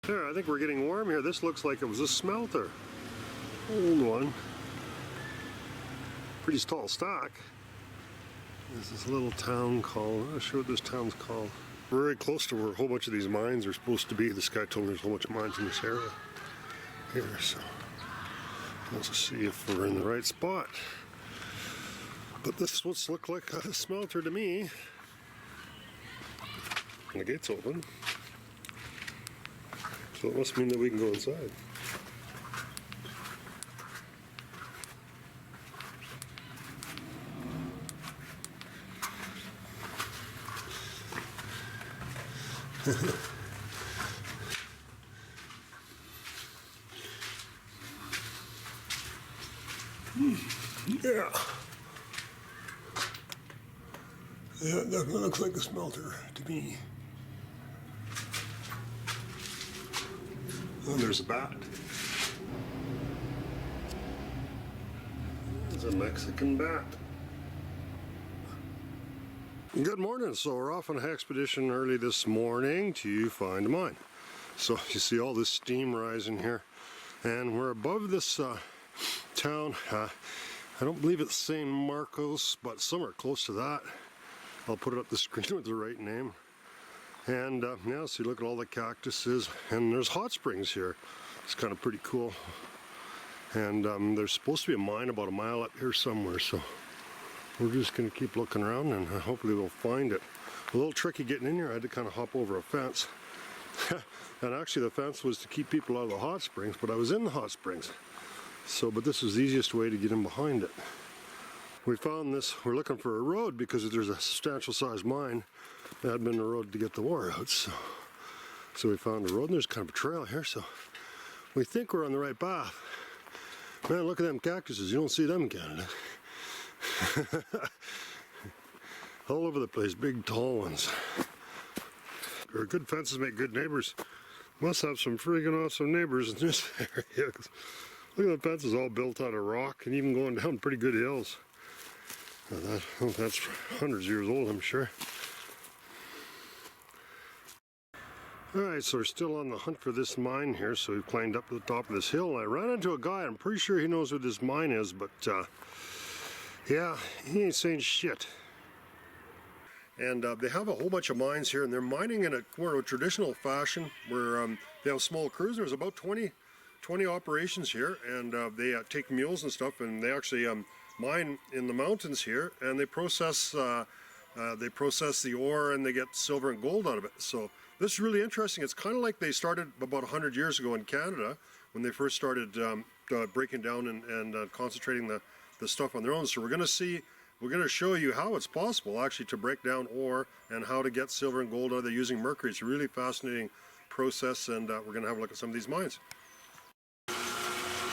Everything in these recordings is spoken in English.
There, I think we're getting warm here. This looks like it was a smelter. Old one. Pretty tall stock. There's this little town called, I'm not sure what this town's called. We're very close to where a whole bunch of these mines are supposed to be. This guy told me there's a whole bunch of mines in this area here, so let's see if we're in the right spot. But this is what's looked like a smelter to me. And the gate's open. So it must mean that we can go inside. Yeah. Yeah, it definitely looks like a smelter to me. Oh, there's a bat. There's a Mexican bat. Good morning. So we're off on an expedition early this morning to find a mine. So you see all this steam rising here, and we're above this town. I don't believe it's San Marcos, but somewhere close to that. I'll put it up the screen with the right name. And yeah, so you look at all the cactuses, and there's hot springs here. It's kind of pretty cool. And there's supposed to be a mine about a mile up here somewhere, so we're just going to keep looking around, and hopefully we'll find it. A little tricky getting in here. I had to kind of hop over a fence. And actually the fence was to keep people out of the hot springs, but I was in the hot springs. So, but this was the easiest way to get in behind it. We found this, we're looking for a road because there's a substantial sized mine that had been the road to get the ore out. So we found a road, and there's kind of a trail here, so we think we're on the right path. Man, look at them cactuses, you don't see them in Canada. All over the place, big tall ones. Good fences make good neighbors. Must have some freaking awesome neighbors in this area. Look at the fences all built out of rock and even going down pretty good hills. That's hundreds of years old, I'm sure. Alright, so we're still on the hunt for this mine here, so we've climbed up to the top of this hill, and I ran into a guy. I'm pretty sure he knows what this mine is, but yeah, he ain't saying shit. And they have a whole bunch of mines here, and they're mining in a more of a traditional fashion where they have small crews. There's about 20 operations here, and they take mules and stuff, and they actually mine in the mountains here, and they process the ore, and they get silver and gold out of it. So this is really interesting. It's kind of like they started about 100 years ago in Canada when they first started breaking down and concentrating the stuff on their own. So we're going to show you how it's possible actually to break down ore and how to get silver and gold out of it using mercury. It's a really fascinating process, and we're going to have a look at some of these mines.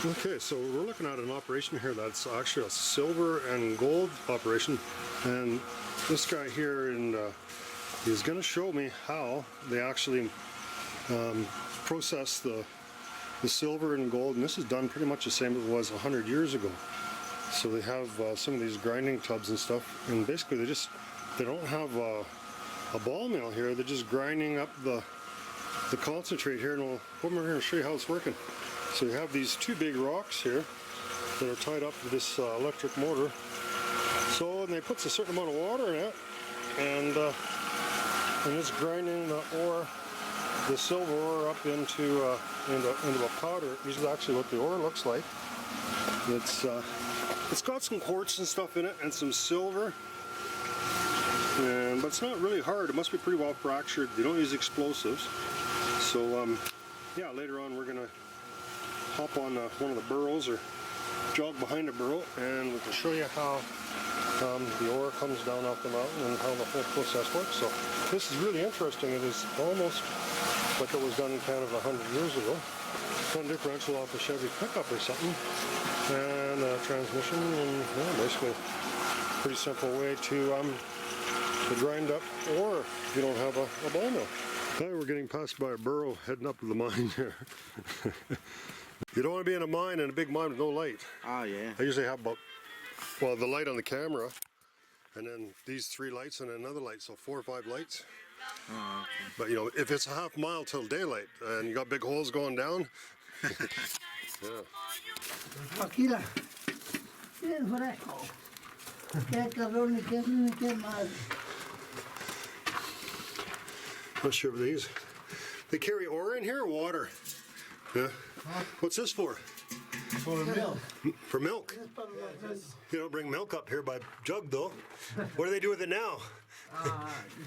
Okay, so we're looking at an operation here that's actually a silver and gold operation, and this guy here is going to show me how they actually process the silver and gold, and this is done pretty much the same as it was 100 years ago. So they have some of these grinding tubs and stuff, and basically they don't have a ball mill here. They're just grinding up the concentrate here, and we'll come over here and show you how it's working. So you have these two big rocks here that are tied up to this electric motor. So, and they put a certain amount of water in it, and it's grinding the ore, the silver ore, up into a powder. This is actually what the ore looks like. It's got some quartz and stuff in it, and some silver, but it's not really hard. It must be pretty well fractured. They don't use explosives. So yeah, later on we're gonna hop on one of the burrows or jog behind a burrow, and we can show you how the ore comes down off the mountain and how the whole process works. So this is really interesting. It is almost like it was done in Canada 100 years ago. One differential off a Chevy pickup or something, and a transmission, and yeah, basically pretty simple way to grind up ore if you don't have a ball mill. Now we're getting passed by a burrow heading up to the mine here. You don't want to be in a mine, and a big mine with no light. Oh yeah. I usually have about, well, the light on the camera, and then these 3 lights and another light, so 4 or 5 lights. Oh, okay. But you know, if it's a half mile till daylight and you got big holes going down, yeah. Aquila, qué fresco, qué calor, ni qué mal. Not sure of these. They carry ore in here or water? Yeah. What's this for? For milk. For milk. You don't bring milk up here by jug though. What do they do with it now?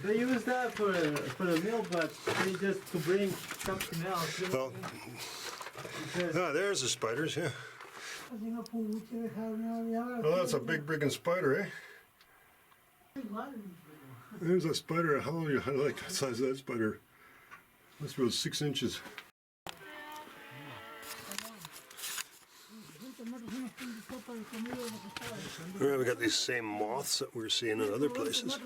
They use that for the milk, but they just to bring something else. Well, there's the spiders, yeah. Oh, that's a big friggin' spider, eh? There's a spider. How I like the size of that spider. Must be about 6 inches. Yeah, we got these same moths that we're seeing in other places.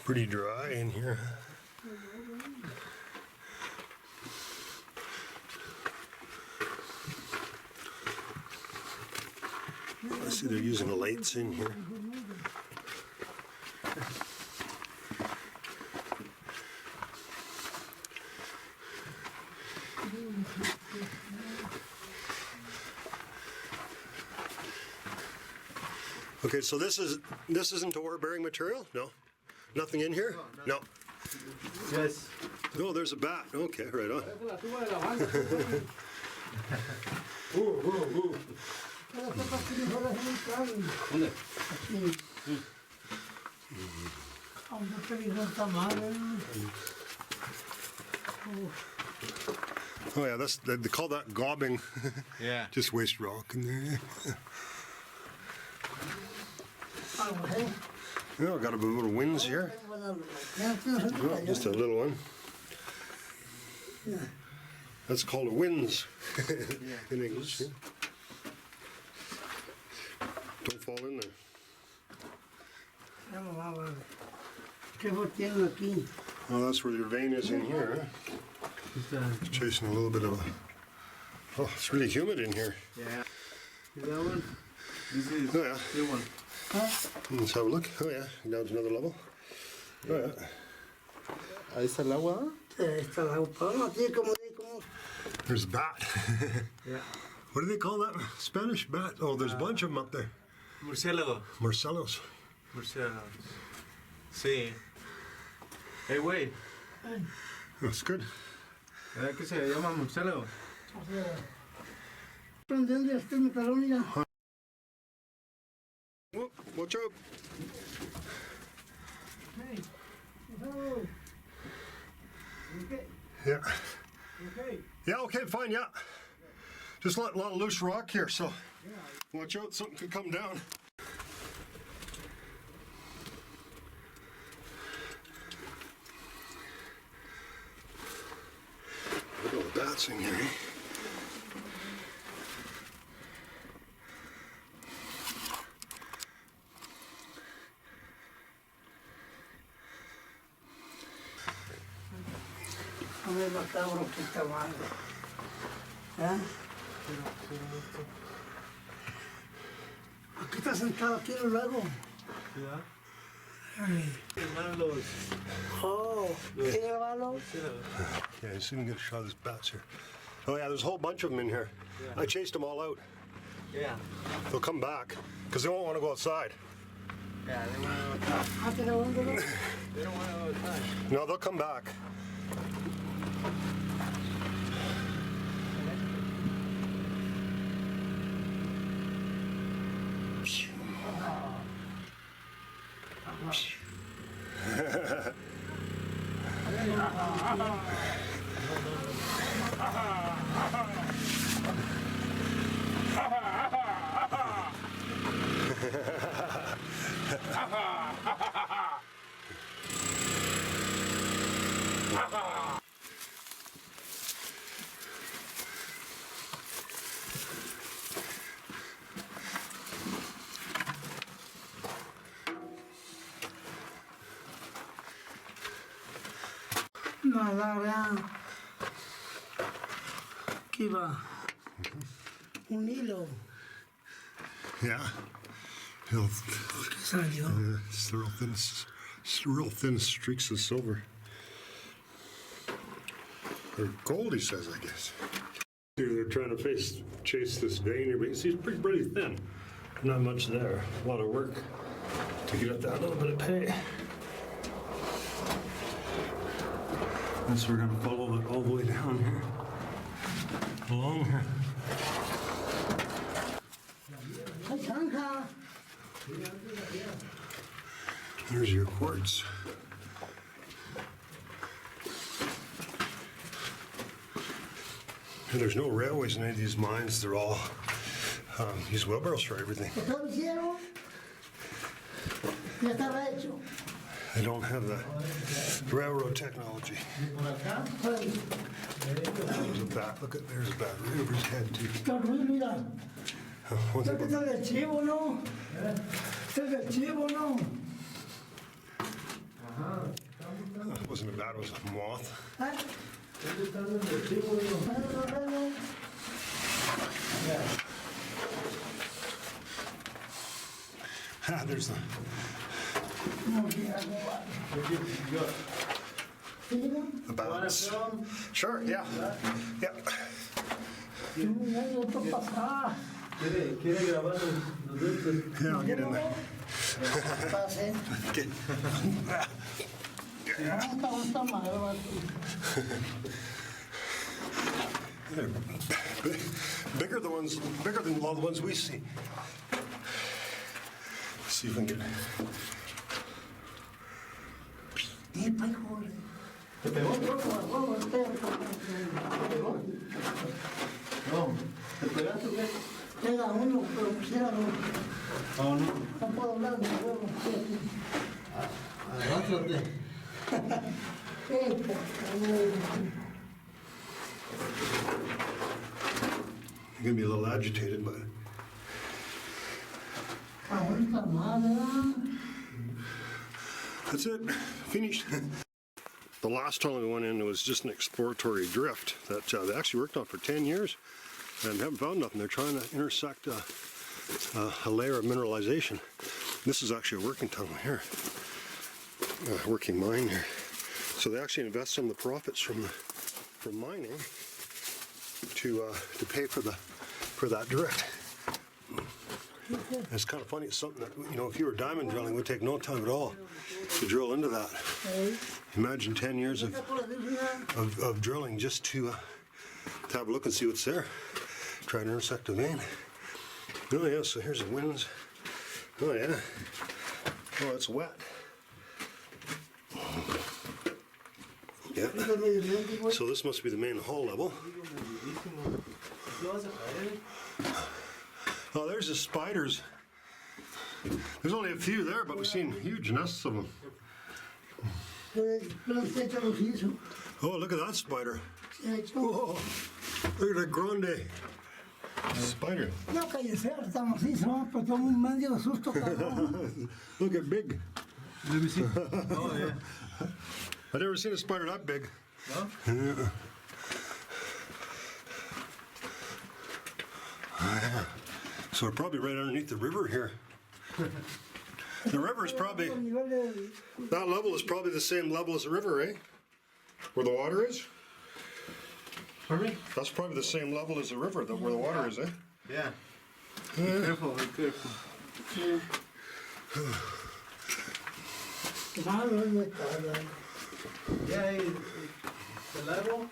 Pretty dry in here. I see they're using the lights in here. Okay, so this isn't ore-bearing material? No? Nothing in here? No. Yes. No, there's a bat. Okay, right on. Oh yeah, they call that gobbing. Yeah. Just waste rock in there. Oh, got a little winds here. Oh, just a little one. That's called a winds in English. Yeah. Don't fall in there. Oh, that's where your vein is in here. Huh? It's chasing a little bit of a... Oh, it's really humid in here. Yeah. That one? This is Oh yeah. the one. Let's have a look. Oh yeah, down to another level. Oh yeah. Ahí está el agua. There's a bat. Yeah. What do they call that? Spanish bat? Oh, there's a bunch of them up there. Murciélago. Marcellos. Murciélago. Sí. Hey, güey. That's good. ¿Verdad que se llama murciélago? Oh, watch out. Yeah. Yeah, okay, fine, yeah. Just a lot of loose rock here, so watch out, something could come down. Look at all the bats in here, eh? Aquí está sentado aquí en el lago. Oh, ¿tiene malo? Yeah, you see me get a shot of these bats here. Oh yeah, there's a whole bunch of them in here. Yeah. I chased them all out. Yeah. They'll come back, because they won't want to go outside. Yeah, they want to go outside. They don't want to go outside. No, they'll come back. Malaria. Aquí va. Un hilo. Yeah. He'll, ¿Qué salió? it's real thin streaks of silver. Or gold, he says, I guess. They're trying to chase this vein here, but you see it's pretty thin. Not much there. A lot of work to get at that little bit of pay. And so we're going to follow it all the way down here. Along here. There's your quartz. And there's no railways in any of these mines. They're all use wheelbarrows for everything. ¿Está lo hicieron? Ya estaba hecho. They don't have the railroad technology. There's a bat. Look at there's a bat right over his head too. Está Luis, mira. What's ¿Este that? es el chivo, no? Este es el chivo, no? It wasn't a bat. It was a moth. ¿Ah? There's the. The bats. Sure. Yeah. Yeah. ¿Quiere grabar los dedos? Yeah. I'll get in there. Pase. Okay. Está mal. They're bigger than a lot of the ones we see. Let's see if we can get. No. ¿Te pegaste o qué? Pega uno, pero quisiera no. Oh, no. No puedo hablar de huevo. Arrástrate. You're gonna be a little agitated, but Ahorita más, ¿verdad? that's it. Finished. The last tunnel we went in, it was just an exploratory drift that they actually worked on for 10 years and haven't found nothing. They're trying to intersect a layer of mineralization. This is actually a working tunnel here, a working mine here. So they actually invest some of the profits from mining to pay for that drift. It's kind of funny. It's something that, you know, if you were diamond drilling, it would take no time at all to drill into that. Imagine 10 years of drilling just to have a look and see what's there. Try to intersect a vein. Oh yeah, so here's the winds. Oh yeah. Oh, it's wet. Yeah. So this must be the main hull level. Oh, there's the spiders. There's only a few there, but we've seen huge nests of them. Oh, look at that spider. Whoa, look at that grande spider. No, cállese, está macizo, pero tengo un medio susto, cabrón. Look at big. Let me see. Oh, yeah. I've never seen a spider that big. No? Yeah. So we're probably right underneath the river here. The river is probably, that level is probably the same level as the river, eh? Where the water is? Pardon me? That's probably the same level as the river, where the water is, eh? Yeah. Be careful, be careful. Yeah, the level?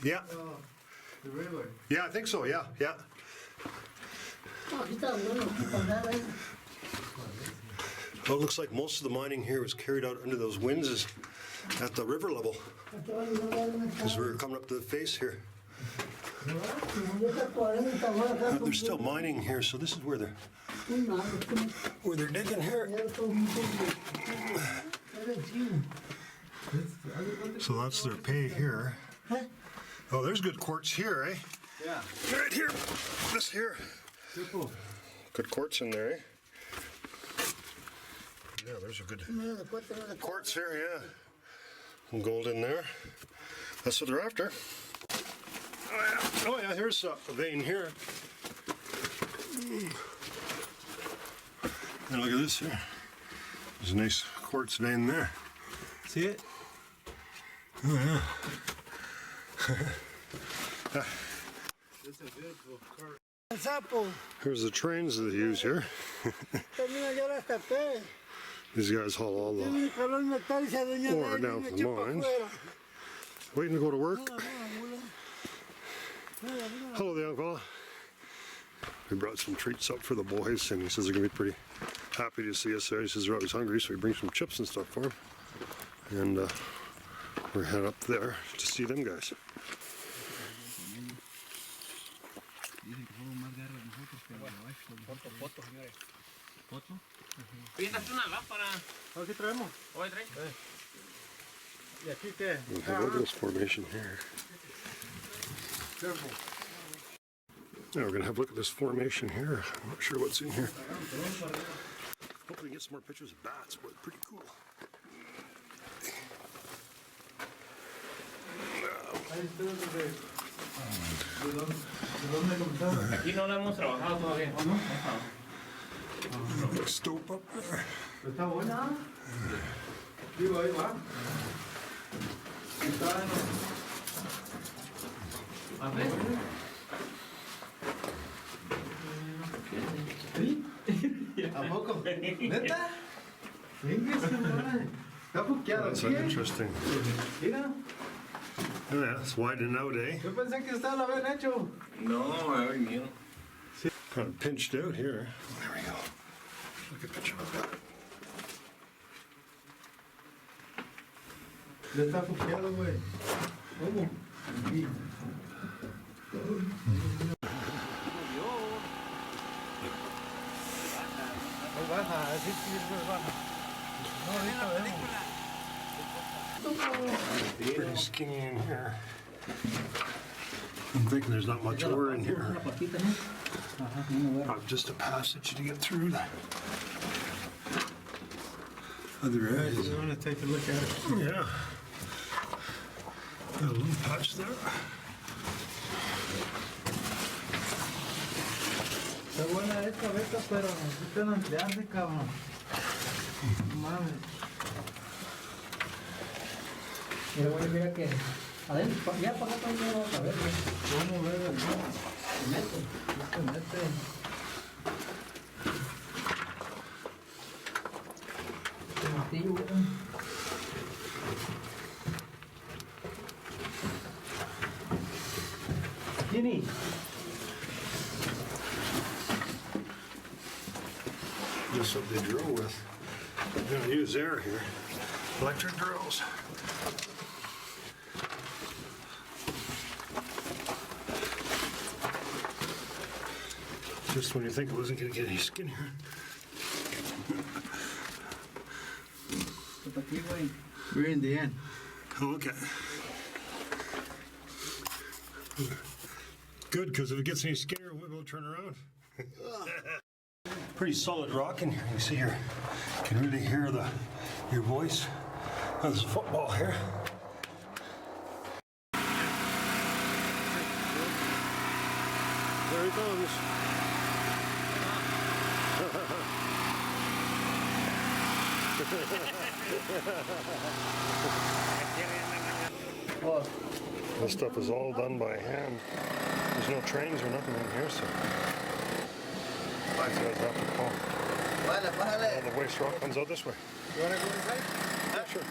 Yeah. The river. Yeah, I think so, yeah, yeah. Well, it looks like most of the mining here was carried out under those winds at the river level, as we're coming up to the face here. They're still mining here, so this is where they're digging here. So that's their pay here. Oh, there's good quartz here, eh? Yeah. Right here, this here. Simple. Good quartz in there, eh? Yeah, there's a good quartz here, yeah. Some gold in there. That's what they're after. Oh yeah, here's a vein here. And look at this here. There's a nice quartz vein there. See it? Oh yeah. It's a beautiful curve. El sapo. Here's the trains that they use here. Termina ya las tapé. These guys haul all the Tiene calor metal y se adueña ore de él y down me from the echa pa' mines. afuera. Waiting to go to work. Nada, mula. Nada, nada. Hello, the young fella. We brought some treats up for the boys, and he says they're gonna be pretty happy to see us there. He says they're always hungry, so we bring some chips and stuff for them. And we're heading up there to see them guys. Una lámpara. Aquí traemos. Hoy trae. ¿Y aquí qué? We have look at this formation here. Careful. Yeah, we're gonna have a look at this formation here. I'm not sure what's in here. Hopefully we get some more pictures of bats, but pretty cool. Aquí no lo hemos trabajado todavía. Stope up there. ¿Está buena? Digo, ahí va. Está A ver. ¿A poco? ¿Neta? Venga, esa madre. Está puqueado, That's ¿sí? interesting. Mira, Oh, yeah, it's widening out, eh? yo pensé que ustedes lo habían hecho. No, me había venido. Kind of pinched out here. There we go. Look at a picture of that. Ya está puqueado, güey. ¿Cómo? Aquí. Ahí baja, así sí, baja. No, ahorita vemos. Pretty skinny in here. I'm thinking there's not much ore in here. Just a passage to get through the other edge. You want to take a look at it? Yeah. Got a little patch there. Está buena esta beca, pero necesitan ampliarse, cabrón. No mames. Mira, güey, mira que adentro, ya para acá también vamos a ver. ¿Cómo ver el no? Se mete. Se mete. Se martillo, güey. Ginny. Just what they drill with. They're gonna use air here. Electric drills. Just when you think it wasn't gonna get any skinnier. We're in the end. Oh, okay. Good, because if it gets any skinnier, we'll turn around. Pretty solid rock in here. You see here, you can really hear your voice. There's a football here. There he comes. This stuff is all done by hand. There's no trains or nothing in here, so these guys have to pull. All the waste rock comes out this way. You want to go inside? Yeah, sure.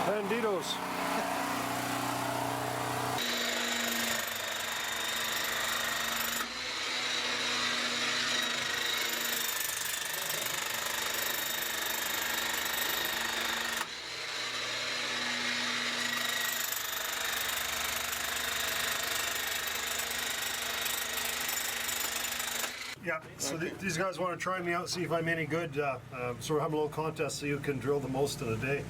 Banditos. Yeah, so these guys want to try me out, see if I'm any good. So we're having a little contest so you can drill the most in a day.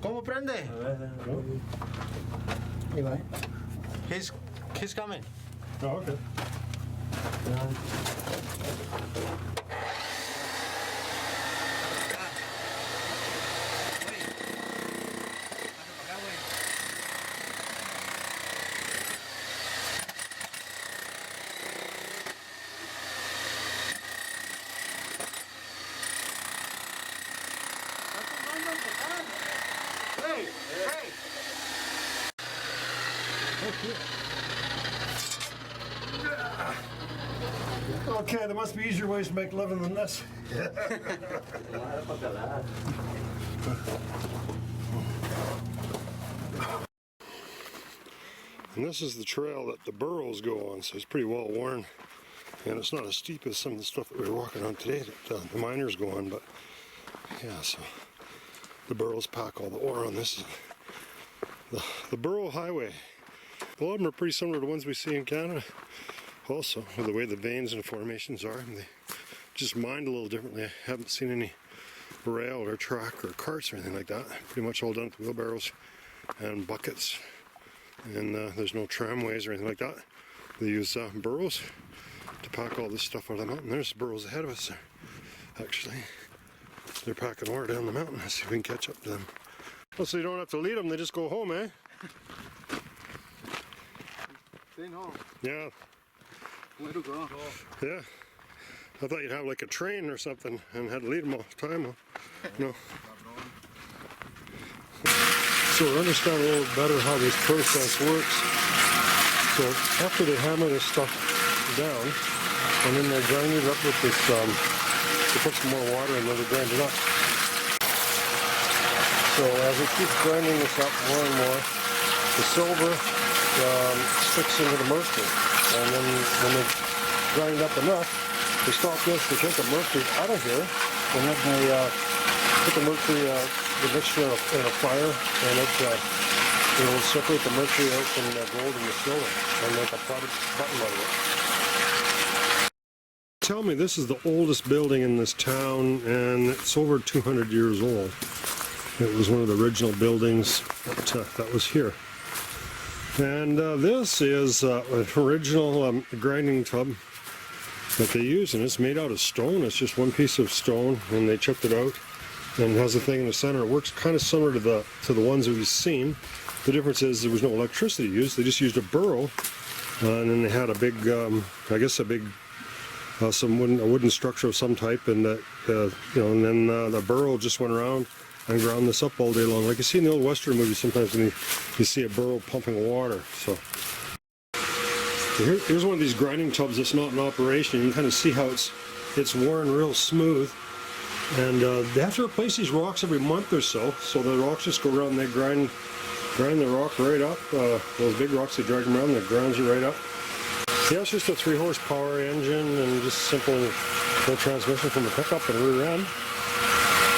¿Cómo prende? Ahí va, ¿eh? He's coming. Oh, okay. Okay, there must be easier ways to make a living than this. And this is the trail that the burros go on, so it's pretty well worn. And it's not as steep as some of the stuff that we were walking on today that the miners go on, but yeah, so the burros pack all the ore on this. The burro highway. A lot of them are pretty similar to ones we see in Canada. Also, with the way the veins and formations are, and they just mined a little differently. I haven't seen any rail or truck or carts or anything like that. Pretty much all done with wheelbarrows and buckets. And there's no tramways or anything like that. They use burros to pack all this stuff out of the mountain. There's burros ahead of us there. Actually, they're packing ore down the mountain. Let's see if we can catch up to them. Well, so you don't have to lead them, they just go home, eh? Staying home. Yeah. Where to go? Yeah. I thought you'd have like a train or something and had to lead them all the time. No. So we understand a little better how this process works. So after they hammer this stuff down, and then they grind it up with this, they put some more water in there to grind it up. So as it keeps grinding this up more and more, the silver sticks into the mercury. And then when they grind up enough, they stop this, they take the mercury out of here, and then they put the mercury, the mixture in a fire, and it will separate the mercury out from the gold and the silver, and make a button out of it. Tell me, this is the oldest building in this town, and it's over 200 years old. It was one of the original buildings that was here. And this is an original grinding tub that they use, and it's made out of stone. It's just one piece of stone, and they chipped it out, and it has a thing in the center. It works kind of similar to the ones we've seen. The difference is there was no electricity used. They just used a burro, and then they had a big, I guess a wooden structure of some type, and that and then the burro just went around and ground this up all day long. Like you see in the old Western movies, sometimes when you see a burro pumping water. So here's one of these grinding tubs that's not in operation. You can kind of see how it's worn real smooth. And they have to replace these rocks every month or so. So the rocks just go around and they grind the rock right up. Those big rocks, they drag them around and it grinds it right up. Yeah, it's just a 3 horsepower engine and just simple no transmission from the pickup and rear end.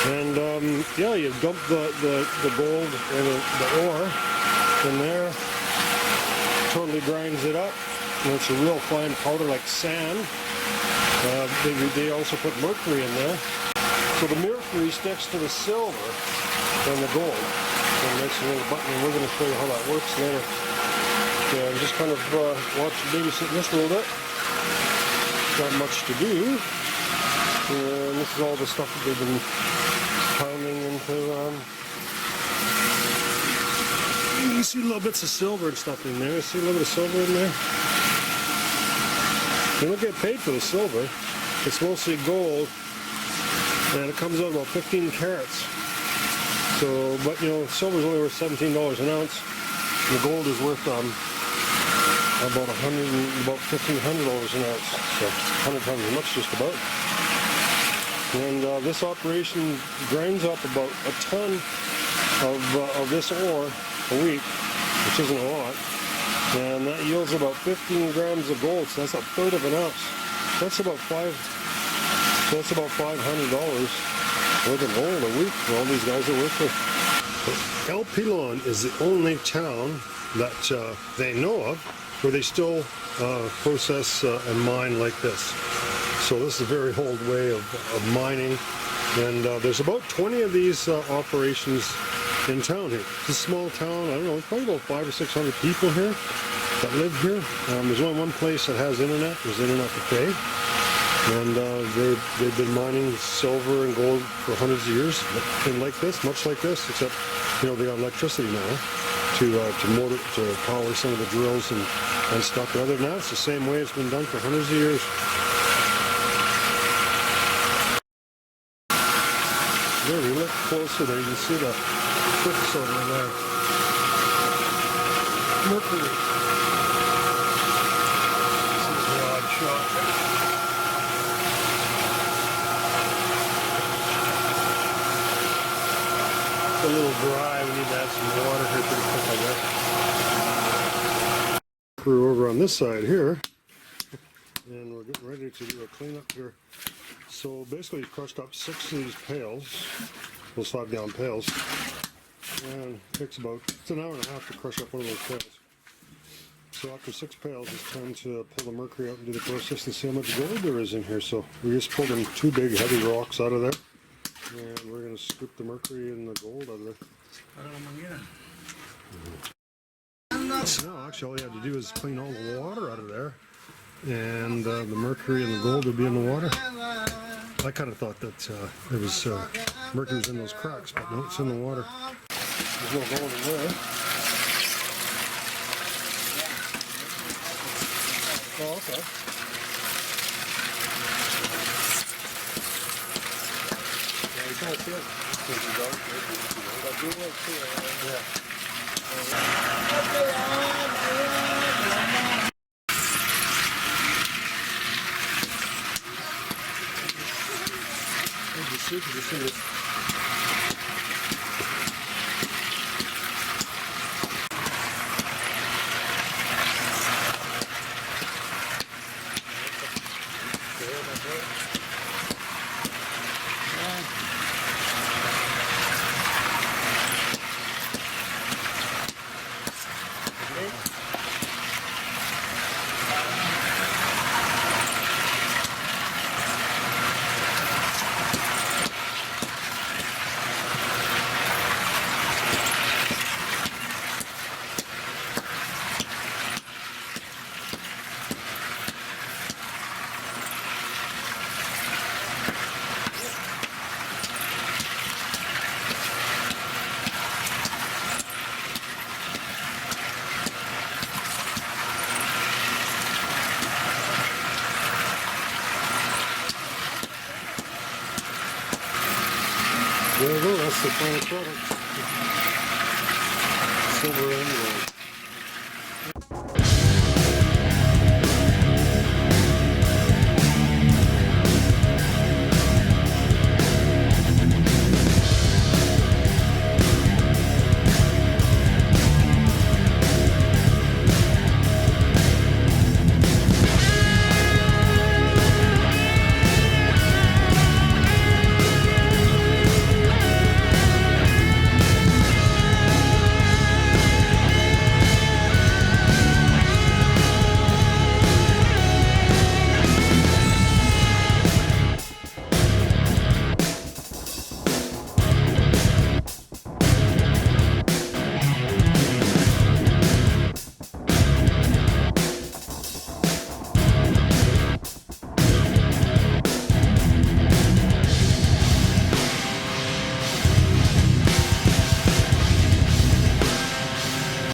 And yeah, you dump the gold and the ore in there, totally grinds it up, and it's a real fine powder like sand. They also put mercury in there. So the mercury sticks to the silver and the gold. And makes a little button, and we're going to show you how that works later. So I'm just kind of babysitting this a little bit. Not much to do. And this is all the stuff that they've been pounding into. You see little bits of silver and stuff in there. See a little bit of silver in there? They don't get paid for the silver. It's mostly gold, and it comes out about 15 carats. So, but you know, silver's only worth $17 an ounce. And the gold is worth about $1,500 an ounce. So 100 times as much, just about. And this operation grinds up about a ton of this ore a week, which isn't a lot. And that yields about 15 grams of gold, so that's a third of an ounce. that's about $500 worth of gold a week for all these guys that work there. El Pilon is the only town that they know of where they still process and mine like this. So this is a very old way of mining, and there's about 20 of these operations in town here. It's a small town. I don't know, it's probably about 500 or 600 people here that live here. There's only one place that has internet. There's internet to pay. And they've been mining silver and gold for hundreds of years, and like this, much like this, except they got electricity now to power some of the drills and stuff. But other than that, it's the same way it's been done for hundreds of years. There, we look closer there, you can see the cliffs over there. Mercury. This is the odd shot. It's a little dry. We need to add some water here pretty quick, I guess. Crew over on this side here, and we're getting ready to do a cleanup here. So basically, you crushed up 6 of these pails, those 5-gallon pails, and it takes it's an hour and a half to crush up one of those pails. So after 6 pails, it's time to pull the mercury out and do the process and see how much gold there is in here. So we just pulled them 2 big heavy rocks out of there. And we're going to scoop the mercury and the gold out of there. No, actually all you have to do is clean all the water out of there. And the mercury and the gold will be in the water. I kind of thought that it was mercury was in those cracks, but no, it's in the water. There's no gold in there. Oh, okay. You can't see it. Yeah. There we go, that's the final product. Silver and gold.